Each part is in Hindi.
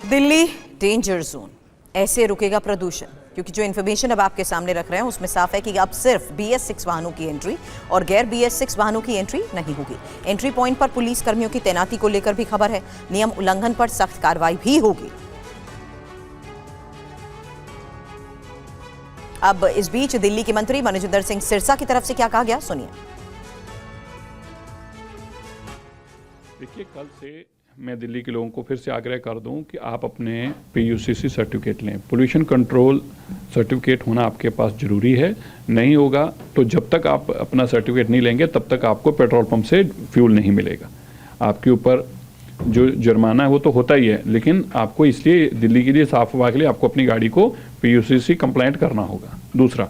दिल्ली डेंजर जोन, ऐसे रुकेगा प्रदूषण? क्योंकि जो इन्फॉर्मेशन अब आपके सामने रख रहे हैं उसमें साफ है कि अब सिर्फ BS6 वाहनों की एंट्री और गैर BS6 वाहनों की एंट्री नहीं होगी। एंट्री पॉइंट पर पुलिस कर्मियों की तैनाती को लेकर भी खबर है। नियम उल्लंघन पर सख्त कार्रवाई भी होगी। अब इस बीच दिल्ली के मंत्री मनजिंदर सिंह सिरसा की तरफ से क्या कहा गया, सुनिए। देखिए, कल से मैं दिल्ली के लोगों को फिर से आग्रह कर दूं कि आप अपने PUCC सर्टिफिकेट लें। पोल्यूशन कंट्रोल सर्टिफिकेट होना आपके पास ज़रूरी है। नहीं होगा तो जब तक आप अपना सर्टिफिकेट नहीं लेंगे तब तक आपको पेट्रोल पंप से फ्यूल नहीं मिलेगा। आपके ऊपर जो जुर्माना है वो तो होता ही है, लेकिन आपको इसलिए दिल्ली के लिए साफ हवा के लिए आपको अपनी गाड़ी को PUCC कंप्लाइंट करना होगा। दूसरा,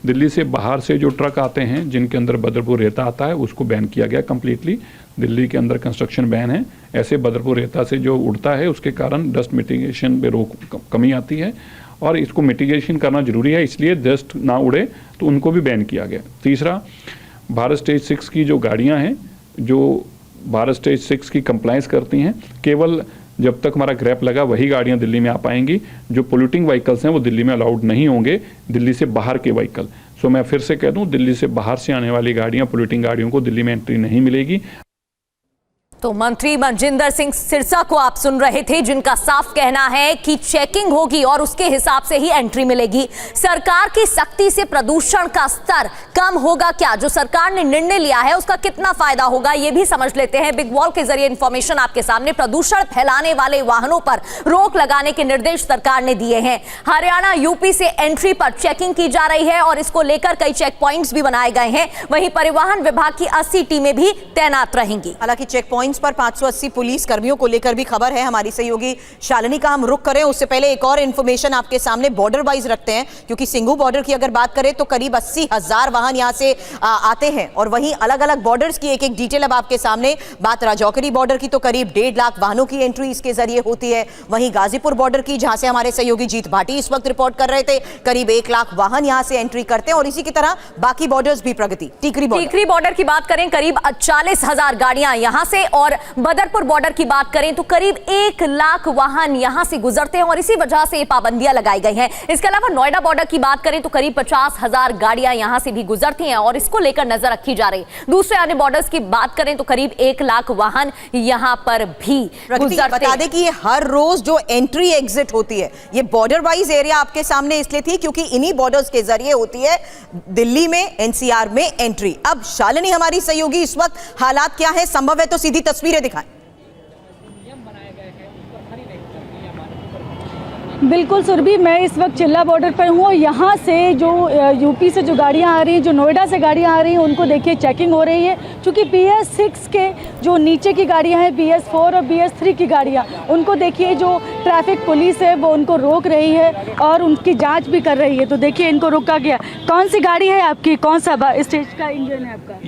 दिल्ली से बाहर से जो ट्रक आते हैं जिनके अंदर बदरपुर रेता आता है उसको बैन किया गया कम्प्लीटली। दिल्ली के अंदर कंस्ट्रक्शन बैन है। ऐसे बदरपुर रेता से जो उड़ता है उसके कारण डस्ट मिटिगेशन में कमी आती है और इसको मिटिगेशन करना जरूरी है, इसलिए डस्ट ना उड़े तो उनको भी बैन किया गया। तीसरा, भारत स्टेज 6 की जो गाड़ियाँ हैं जो भारत स्टेज 6 की कंप्लायंस करती हैं, केवल जब तक हमारा ग्रैप लगा वही गाड़ियां दिल्ली में आ पाएंगी। जो पोल्यूटिंग व्हीकल्स हैं वो दिल्ली में अलाउड नहीं होंगे, दिल्ली से बाहर के व्हीकल। सो मैं फिर से कह दूं, दिल्ली से बाहर से आने वाली गाड़ियां, पोल्यूटिंग गाड़ियों को दिल्ली में एंट्री नहीं मिलेगी। तो मंत्री मनजिंदर सिंह सिरसा को आप सुन रहे थे, जिनका साफ कहना है कि चेकिंग होगी और उसके हिसाब से ही एंट्री मिलेगी। सरकार की सख्ती से प्रदूषण का स्तर कम होगा क्या? जो सरकार ने निर्णय लिया है उसका कितना फायदा होगा ये भी समझ लेते हैं। बिग वॉल के जरिए इंफॉर्मेशन आपके सामने। प्रदूषण फैलाने वाले वाहनों पर रोक लगाने के निर्देश सरकार ने दिए हैं। हरियाणा, यूपी से एंट्री पर चेकिंग की जा रही है और इसको लेकर कई चेक पॉइंट्स भी बनाए गए हैं। वहीं परिवहन विभाग की 80 टीमें भी तैनात रहेंगी। हालांकि चेक पॉइंट्स पर 580 पुलिस कर्मियों को लेकर भी खबर है। हमारी सहयोगी शालिनी का हम रुख करें उससे पहले एक और इंफॉर्मेशन आपके सामने बॉर्डर वाइज रखते हैं, क्योंकि सिंघू बॉर्डर की अगर बात करें तो करीब 80,000 वाहन यहां से आते हैं और वहीं अलग अलग बॉर्डर्स की एक एक डिटेल अब आपके सामने। बात राजौरी बॉर्डर की तो करीब 1.5 लाख वाहनों की एंट्री इसके जरिए होती है। वहीं गाजीपुर बॉर्डर की, जहां से हमारे सहयोगी जीत भाटी इस वक्त रिपोर्ट कर रहे थे, करीब 1 लाख वाहन यहां से एंट्री करते हैं और इसी की तरह बाकी बॉर्डर्स भी। प्रगति टीकरी बॉर्डर की बात करें, करीब 40,000 गाड़ियां यहां से, और बदरपुर बॉर्डर की बात करें तो करीब 1 लाख वाहन यहां से गुजरते हैं और इसी वजह से ये पाबंदियां लगाई गई हैं। इसके अलावा नोएडा बॉर्डर की बात करें तो करीब 50,000 गाड़ियां यहां से भी गुजरती हैं और इसको लेकर नजर रखी जा रही है। दूसरे अन्य बॉर्डर्स की बात करें तो करीब 1 लाख वाहन यहां पर भी गुजरते। बता दें कि ये हर रोज जो एंट्री एग्जिट होती है ये बॉर्डर वाइज एरिया आपके सामने इसलिए थी क्योंकि इन्हीं बॉर्डर्स के जरिए होती है दिल्ली में, NCR में एंट्री। अब शालिनी हमारी सहयोगी इस वक्त हालात क्या है, संभव है तो सीधी तस्वीरें दिखाएं। बिल्कुल सुरभि, मैं इस वक्त चिल्ला बॉर्डर पर हूँ। यहाँ से जो यूपी से जो गाड़ियाँ आ रही हैं, जो नोएडा से गाड़ियाँ आ रही हैं, उनको देखिए चेकिंग हो रही है। क्योंकि BS6 के जो नीचे की गाड़ियाँ हैं, BS4 और BS3 की गाड़ियाँ, उनको देखिए जो ट्रैफिक पुलिस है वो उनको रोक रही है और उनकी जाँच भी कर रही है। तो देखिए इनको रोका गया। कौन सी गाड़ी है आपकी, कौन सा स्टेज का इंजन है आपका?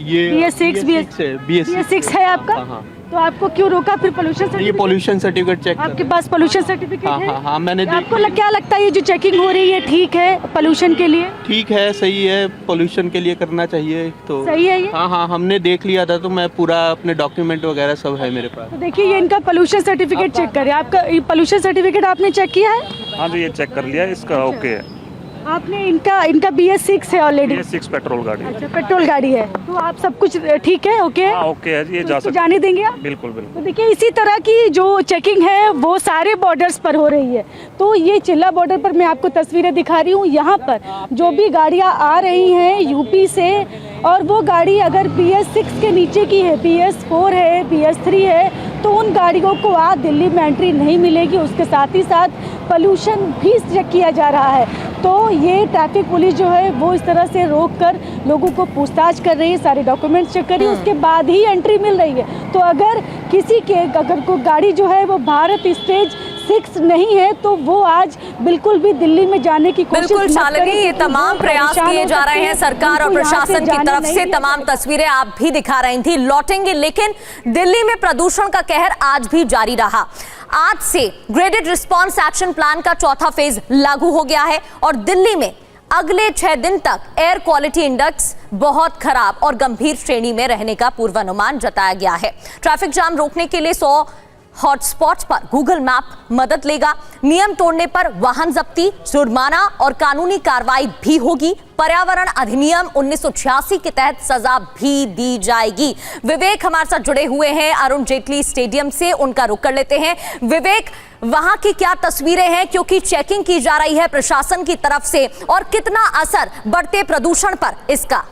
BS6 है आपका। तो आपको क्यों रोका फिर? Pollution certificate check. आपके पास पोल्यूशन सर्टिफिकेट है? हाँ, मैंने आपको क्या लगता है ये जो चेकिंग हो रही है ठीक है पोल्यूशन के लिए? ठीक है, सही है, पोल्यूशन के लिए करना चाहिए तो सही है ये। हाँ, हमने देख लिया था तो मैं पूरा अपने डॉक्यूमेंट वगैरह सब है मेरे पास। तो देखिए ये इनका पोल्यूशन सर्टिफिकेट चेक करें। आपका पोल्यूशन सर्टिफिकेट आपने चेक किया है? हाँ जी, ये चेक कर लिया, इसका ओके है। आपने इनका BS6 है ऑलरेडी? BS6 पेट्रोल गाड़ी। अच्छा, पेट्रोल गाड़ी है तो आप सब कुछ ठीक है? ओके है? ओके है, ये जा सकते, जाने देंगे आप? बिल्कुल बिल्कुल। तो देखिए इसी तरह की जो चेकिंग है वो सारे बॉर्डर्स पर हो रही है। तो ये चिल्ला बॉर्डर पर मैं आपको तस्वीरें दिखा रही हूँ। यहाँ पर जो भी गाड़ियाँ आ रही हैं यूपी से, और वो गाड़ी अगर BS6 के नीचे की है, BS4 है, BS3 है, तो उन गाड़ियों को आज दिल्ली में एंट्री नहीं मिलेगी। उसके साथ ही साथ पोल्यूशन भी चेक किया जा रहा है। तो ये ट्रैफिक पुलिस जो है वो इस तरह से रोक कर लोगों को पूछताछ कर रही है, सारे डॉक्यूमेंट्स चेक कर रही है, उसके बाद ही एंट्री मिल रही है। तो अगर कोई गाड़ी जो है वो भारत स्टेज 6 नहीं है तो वो आज बिल्कुल भी दिल्ली में जाने की कोशिश बिल्कुल शालिनी, ये तमाम प्रयास किए जा रहे हैं सरकार और प्रशासन की तरफ से। तमाम तस्वीरें आप भी दिखा रही थी, लौटेंगे, लेकिन दिल्ली में प्रदूषण का कहर आज भी जारी रहा। आज से ग्रेडेड रिस्पांस एक्शन प्लान का 4था फेज लागू हो गया है और दिल्ली में अगले 6 दिन तक एयर क्वालिटी इंडेक्स बहुत खराब और गंभीर श्रेणी में रहने का पूर्वानुमान जताया गया है। ट्रैफिक जाम रोकने के लिए 100 हॉटस्पॉट पर गूगल मैप मदद लेगा। नियम तोड़ने पर वाहन जब्ती, जुर्माना और कानूनी कार्रवाई भी होगी। पर्यावरण अधिनियम 1986 के तहत सजा भी दी जाएगी। विवेक हमारे साथ जुड़े हुए हैं अरुण जेटली स्टेडियम से, उनका रुख कर लेते हैं। विवेक, वहां की क्या तस्वीरें हैं, क्योंकि चेकिंग की जा रही है प्रशासन की तरफ से, और कितना असर बढ़ते प्रदूषण पर इसका?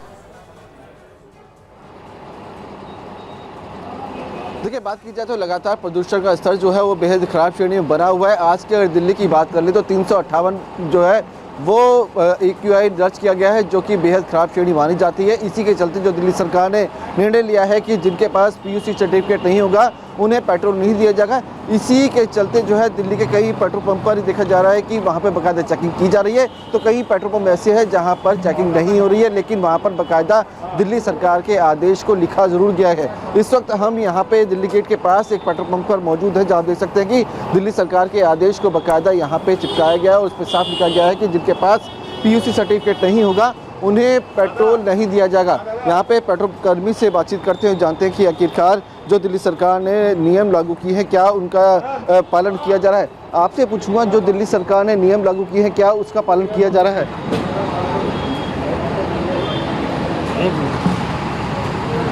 देखिए, बात की जाए तो लगातार प्रदूषण का स्तर जो है वो बेहद खराब श्रेणी में बना हुआ है। आज की अगर दिल्ली की बात कर ले तो 358 जो है वो AQI दर्ज किया गया है, जो कि बेहद खराब श्रेणी मानी जाती है। इसी के चलते जो दिल्ली सरकार ने निर्णय लिया है कि जिनके पास PUC सर्टिफिकेट नहीं होगा उन्हें पेट्रोल नहीं दिया जाएगा। इसी के चलते जो है दिल्ली के कई पेट्रोल पंप पर देखा जा रहा है कि वहाँ पर बाकायदा चेकिंग की जा रही है, तो कई पेट्रोल पंप ऐसे हैं जहाँ पर चेकिंग नहीं हो रही है, लेकिन वहाँ पर बाकायदा दिल्ली सरकार के आदेश को लिखा जरूर गया है। इस वक्त हम यहाँ पे दिल्ली गेट के पास एक पेट्रोल पंप पर मौजूद है, जहाँ देख सकते हैं कि दिल्ली सरकार के आदेश को बाकायदा यहाँ पे चिपकाया गया है और उस पर साफ लिखा गया है कि जिनके पास PUC सर्टिफिकेट नहीं होगा उन्हें पेट्रोल नहीं दिया जाएगा। यहाँ पे पेट्रोल कर्मी से बातचीत करते हुए जानते हैं कि आखिरकार जो दिल्ली सरकार ने नियम लागू किए हैं क्या उनका पालन किया जा रहा है। आपसे पूछूंगा, जो दिल्ली सरकार ने नियम लागू किए हैं क्या उसका पालन किया जा रहा है?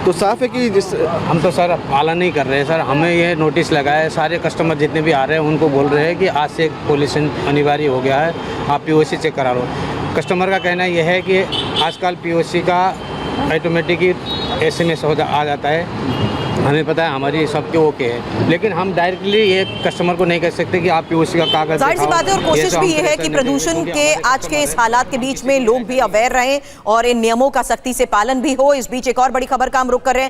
तो साफ है कि जिस हम तो सर पालन नहीं कर रहे हैं सर। हमें ये नोटिस लगा है, सारे कस्टमर जितने भी आ रहे हैं उनको बोल रहे हैं कि आज से पोल्यूशन अनिवार्य हो गया है, आप POC चेक करा लो। कस्टमर का कहना यह है कि आजकल POC का ऑटोमेटिक ही SMS आ जाता है। हमें पता है हमारी सबके ओके है, लेकिन हम डायरेक्टली ये कस्टमर को नहीं कह सकते कि आप POC का कागज जाहिर सी बात है, और कोशिश भी ये है कि प्रदूषण के आज के इस हालात के बीच में लोग भी अवेयर रहें और इन नियमों का सख्ती से पालन भी हो। इस बीच एक और बड़ी खबर का हम रुख कर रहे हैं।